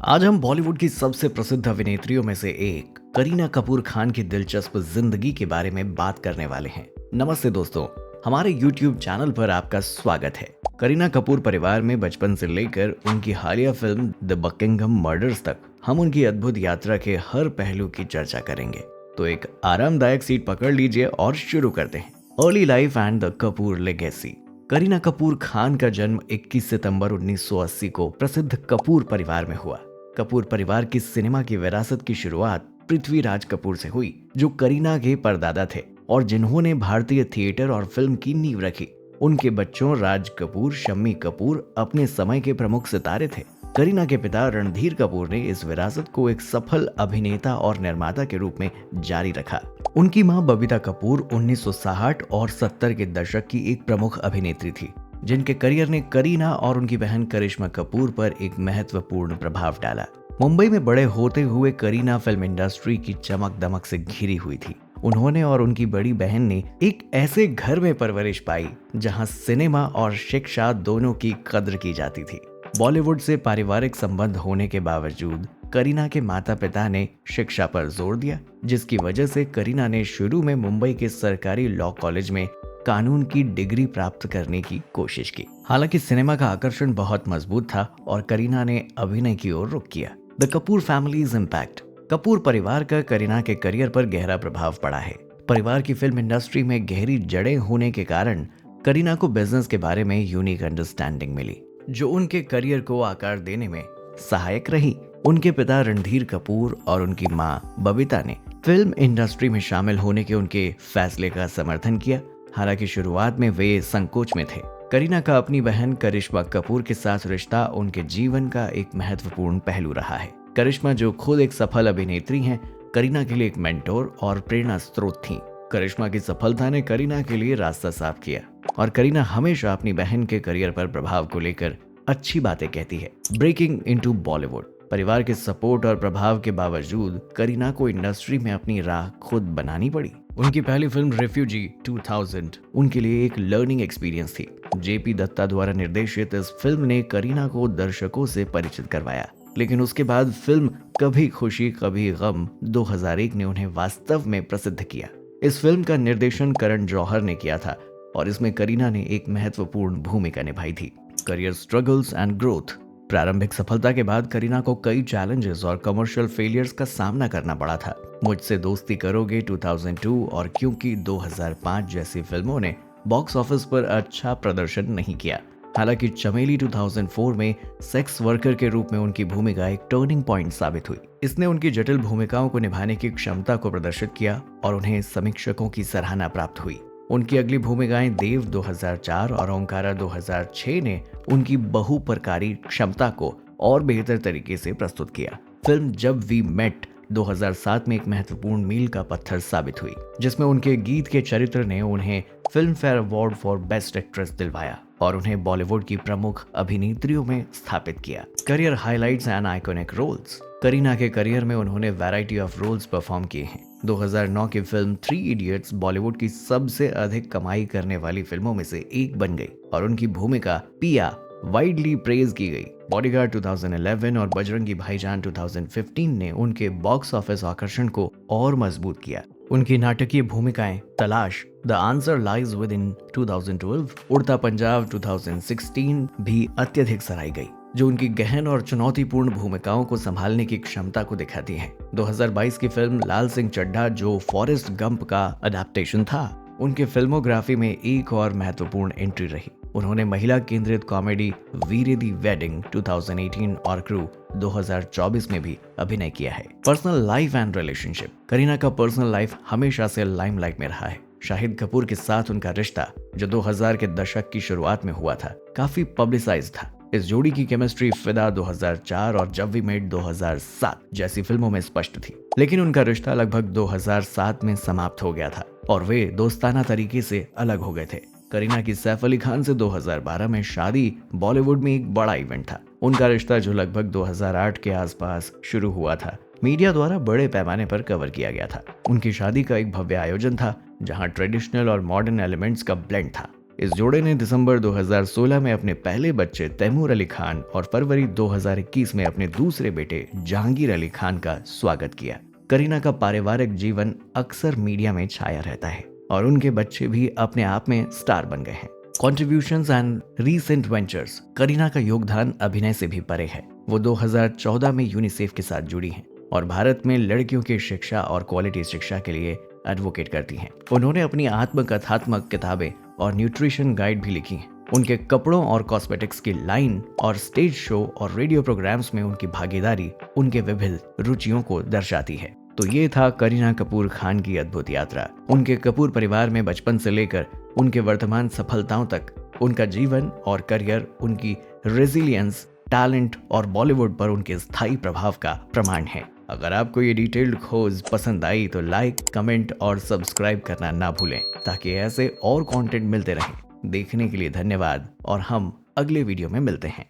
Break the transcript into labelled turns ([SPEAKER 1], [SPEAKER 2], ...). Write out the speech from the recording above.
[SPEAKER 1] आज हम बॉलीवुड की सबसे प्रसिद्ध अभिनेत्रियों में से एक करीना कपूर खान की दिलचस्प जिंदगी के बारे में बात करने वाले हैं। नमस्ते दोस्तों, हमारे YouTube चैनल पर आपका स्वागत है। करीना कपूर परिवार में बचपन से लेकर उनकी हालिया फिल्म द बकिंघम मर्डर्स तक हम उनकी अद्भुत यात्रा के हर पहलू की चर्चा करेंगे। तो एक आरामदायक सीट पकड़ लीजिए और शुरू करते हैं। Early life and the Kapoor legacy. Kareena Kapoor Khan का जन्म 21 सितंबर 1980 को प्रसिद्ध कपूर परिवार में हुआ। कपूर परिवार की सिनेमा की विरासत की शुरुआत पृथ्वीराज कपूर से हुई, जो करीना के परदादा थे और जिन्होंने भारतीय थिएटर और फिल्म की नींव रखी। उनके बच्चों राज कपूर, शम्मी कपूर अपने समय के प्रमुख सितारे थे। करीना के पिता रणधीर कपूर ने इस विरासत को एक सफल अभिनेता और निर्माता के रूप में जारी रखा। उनकी मां बबीता कपूर 1960 और 70 के दशक की एक प्रमुख अभिनेत्री थी, जिनके करियर ने करीना और उनकी बहन करिश्मा कपूर पर एक महत्वपूर्ण प्रभाव डाला। मुंबई में बड़े होते हुए करीना फिल्म इंडस्ट्री की चमक दमक से घिरी हुई थी। उन्होंने और उनकी बड़ी बहन ने एक ऐसे घर में परवरिश पाई जहां सिनेमा और शिक्षा दोनों की कद्र की जाती थी। बॉलीवुड से पारिवारिक संबंध होने के बावजूद करीना के माता पिता ने शिक्षा पर जोर दिया, जिसकी वजह से करीना ने शुरू में मुंबई के सरकारी लॉ कॉलेज में कानून की डिग्री प्राप्त करने की कोशिश की। हालांकि सिनेमा का आकर्षण बहुत मजबूत था और करीना ने अभिनय की ओर रुख किया। The Kapoor families impact. Kapoor परिवार का करीना के करियर पर गहरा प्रभाव पड़ा है। परिवार की फिल्म इंडस्ट्री में गहरी जड़ें होने के कारण करीना को बिजनेस के बारे में यूनिक अंडरस्टैंडिंग मिली, जो उनके करियर को आकार देने में सहायक रही। उनके पिता रणधीर कपूर और उनकी मां बबीता ने फिल्म इंडस्ट्री में शामिल होने के उनके फैसले का समर्थन किया। हालांकि शुरुआत में वे संकोच में थे। करीना का अपनी बहन करिश्मा कपूर के साथ रिश्ता उनके जीवन का एक महत्वपूर्ण पहलू रहा है। करिश्मा, जो खुद एक सफल अभिनेत्री हैं, करीना के लिए एक मेंटोर और प्रेरणा स्रोत थीं। करिश्मा की सफलता ने करीना के लिए रास्ता साफ किया और करीना हमेशा अपनी बहन के करियर पर प्रभाव को लेकर अच्छी बातें कहती है। Breaking into Bollywood. परिवार के सपोर्ट और प्रभाव के बावजूद करीना को इंडस्ट्री में अपनी राह खुद बनानी पड़ी। उनकी पहली फिल्म रेफ्यूजी 2000 उनके लिए एक लर्निंग एक्सपीरियंस थी। जेपी दत्ता द्वारा निर्देशित इस फिल्म ने करीना को दर्शकों से परिचित करवाया, लेकिन उसके बाद फिल्म कभी खुशी कभी गम 2001 ने उन्हें वास्तव में प्रसिद्ध किया। इस फिल्म का निर्देशन करण जौहर ने किया था और इसमें करीना ने एक महत्वपूर्ण भूमिका निभाई थी। Career struggles and growth. प्रारंभिक सफलता के बाद करीना को कई चैलेंजेस और कमर्शियल फेलियर्स का सामना करना पड़ा था। मुझसे दोस्ती करोगे 2002 और क्योंकि 2005 जैसी फिल्मों ने बॉक्स ऑफिस पर अच्छा प्रदर्शन नहीं किया। हालांकि चमेली 2004 में सेक्स वर्कर के रूप में उनकी भूमिका एक टर्निंग पॉइंट साबित हुई। इसने उनकी जटिल भूमिकाओं को निभाने की क्षमता को प्रदर्शित किया और उन्हें समीक्षकों की सराहना प्राप्त हुई। उनकी अगली भूमिकाएं देव 2004 और ओंकारा 2006 ने उनकी बहुप्रकारी क्षमता को और बेहतर तरीके से प्रस्तुत किया। फिल्म जब वी मेट 2007 में एक महत्वपूर्ण मील का पत्थर साबित हुई, जिसमें उनके गीत के चरित्र ने उन्हें film fair award for best actress दिलवाया और उन्हें बॉलीवुड की प्रमुख अभिनेत्रियों में स्थापित किया। Career highlights and iconic roles. Kareena के करियर में उन्होंने वैरायटी ऑफ रोल्स परफॉर्म किए हैं। 2009 की फिल्म 3 इडियट्स बॉलीवुड की सबसे अधिक कमाई करने वाली फिल्मों में से एक बन गई और उनकी भूमिका पिया वाइडली प्रेज की गई। बॉडीगार्ड 2011 और बजरंगी भाईजान 2015 ने उनके बॉक्स ऑफिस आकर्षण को और मजबूत किया। उनकी नाटकीय भूमिकाएं तलाश the answer lies with in 2012, उड़ता पंजाब 2016 भी अत्यधिक सराही गई, जो उनकी गहन और चुनौतीपूर्ण भूमिकाओं को संभालने की क्षमता को दिखाती हैं। 2022 की फिल्म लाल सिंह चड्ढा, जो फॉरेस्ट गंप का अडेप्टेशन था, उनके फिल्मोग्राफी में एक और महत्वपूर्ण एंट्री रही। उन्होंने महिला केंद्रित कॉमेडी वीरे दी वेडिंग 2018 और क्रू 2024 में भी अभिनय किया है। Personal life and relationship. Kareena का पर्सनल लाइफ हमेशा से लाइमलाइट में रहा है। शाहिद कपूर के साथ उनका रिश्ता, जो 2000 के दशक की शुरुआत में हुआ था, काफी पब्लिसाइज था। इस जोड़ी की केमिस्ट्री फिदा 2004 और जब वी मेट 2007 जैसी फिल्मों में स्पष्ट थी, लेकिन उनका रिश्ता लगभग 2007 में समाप्त हो गया था और वे दोस्ताना तरीके से अलग हो गए थे। करीना की सैफ अली खान से 2012 में शादी बॉलीवुड में एक बड़ा इवेंट था। उनका रिश्ता, जो लगभग 2008 के आसपास शुरू हुआ था, मीडिया द्वारा बड़े पैमाने पर कवर किया गया था। उनकी शादी का एक भव्य आयोजन था, जहां ट्रेडिशनल और मॉडर्न एलिमेंट्स का ब्लेंड था। इस जोड़े ने दिसंबर 2016 में अपने पहले बच्चे तैमूर अली खान और फरवरी 2021 में अपने दूसरे बेटे जहांगीर अली खान का स्वागत किया। करीना का पारिवारिक जीवन अक्सर मीडिया में छाया रहता है और उनके बच्चे भी अपने आप में स्टार बन गए हैं। Contributions and recent ventures. Kareena का योगदान अभिनय से भी परे है। वो 2014 में यूनिसेफ के साथ जुड़ी हैं और भारत में लड़कियों की शिक्षा और क्वालिटी शिक्षा के लिए एडवोकेट करती हैं। उन्होंने अपनी आत्मकथात्मक किताबें और न्यूट्रिशन गाइड भी लिखी हैं। उनके कपड़ों और कॉस्मेटिक्स की लाइन और स्टेज शो और रेडियो प्रोग्राम्स में उनकी भागीदारी उनके विभिन्न रुचियों को दर्शाती है। तो ये था करीना कपूर खान की अद्भुत यात्रा। उनके कपूर परिवार में बचपन से लेकर उनके वर्तमान सफलताओं तक उनका जीवन और करियर उनकी रेजिलियंस, टैलेंट और बॉलीवुड पर उनके स्थायी प्रभाव का प्रमाण है। अगर आपको ये डिटेल्ड खोज पसंद आई तो लाइक, कमेंट और सब्सक्राइब करना ना भूलें ताकि ऐसे और कंटेंट मिलते रहें। देखने के लिए धन्यवाद और हम अगले वीडियो में मिलते हैं।